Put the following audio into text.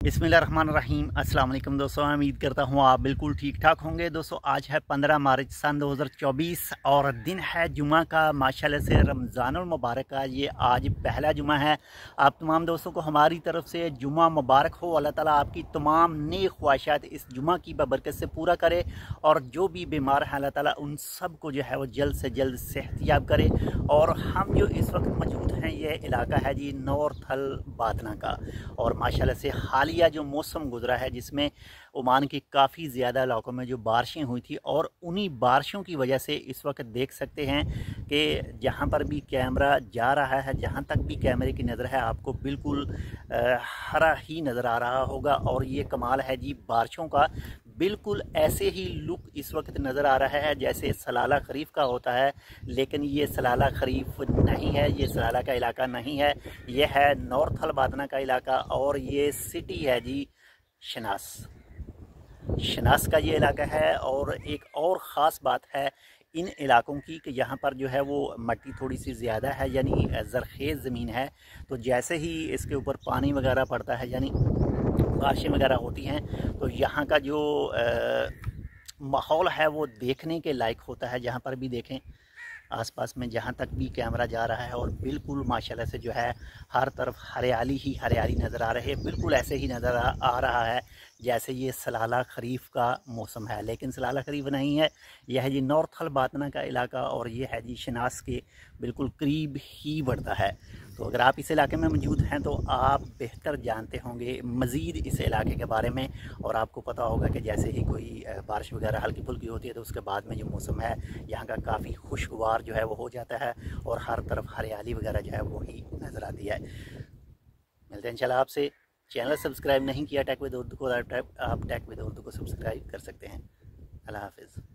बिस्मिल्लाहिर्रहमानिर्रहीम। अस्सलाम वालेकुम दोस्तों, मैं उम्मीद करता हूँ आप बिल्कुल ठीक ठाक होंगे। दोस्तों आज है 15 मार्च सन 2024 और दिन है जुमा का। माशाल्लाह से रमज़ानुल मुबारक का ये आज पहला जुमा है। आप तमाम दोस्तों को हमारी तरफ से जुमा मुबारक हो। अल्लाह ताला आपकी तमाम नेक ख्वाहिशात इस जुमा की बबरकत से पूरा करे और जो भी बीमार हैं अल्लाह ताला उन सब को जो है वो जल्द से जल्द सेहतयाब करे। और हम जो इस वक्त मौजूद हैं ये इलाका है जी नॉर्थल बातना का, और माशाल्लाह से हालिया जो मौसम गुजरा है जिसमें ओमान के काफ़ी ज़्यादा इलाकों में जो बारिशें हुई थी, और उन्हीं बारिशों की वजह से इस वक्त देख सकते हैं कि जहाँ पर भी कैमरा जा रहा है, जहाँ तक भी कैमरे की नज़र है, आपको बिल्कुल हरा ही नज़र आ रहा होगा। और ये कमाल है जी बारिशों का, बिल्कुल ऐसे ही लुक इस वक्त नज़र आ रहा है जैसे सलाला खरीफ का होता है, लेकिन ये सलाला खरीफ नहीं है, ये सलाला का इलाका नहीं है, ये है नॉर्थल बातना का इलाका। और ये सिटी है जी शनास, शनास का ये इलाका है। और एक और ख़ास बात है इन इलाकों की कि यहाँ पर जो है वो मट्टी थोड़ी सी ज़्यादा है, यानी ज़रख़ेज़ ज़मीन है। तो जैसे ही इसके ऊपर पानी वगैरह पड़ता है, यानी बारिशें वगैरह होती हैं, तो यहाँ का जो माहौल है वो देखने के लायक होता है। जहाँ पर भी देखें आसपास में जहाँ तक भी कैमरा जा रहा है, और बिल्कुल माशाल्लाह से जो है हर तरफ हरियाली ही हरियाली नज़र आ रही है। बिल्कुल ऐसे ही नज़र आ रहा है जैसे ये सलाला खरीफ का मौसम है, लेकिन सलाला खरीफ नहीं है। यह है जी नॉर्थल बातना का इलाका, और ये है जी शनास के बिल्कुल करीब ही बढ़ता है। तो अगर आप इस इलाके में मौजूद हैं तो आप बेहतर जानते होंगे मज़ीद इस इलाके के बारे में, और आपको पता होगा कि जैसे ही कोई बारिश वगैरह हल्की फुल्की होती है तो उसके बाद में जो मौसम है यहाँ का काफ़ी खुशगवार जो है वो हो जाता है, और हर तरफ हरियाली वगैरह जो है वो ही नज़र आती है। मिलते हैं इंशाल्लाह आपसे। चैनल सब्सक्राइब नहीं किया टेक विद उर्दू को, आप टेक विद उर्दू को सब्सक्राइब कर सकते हैं। अल्लाह हाफ़िज़।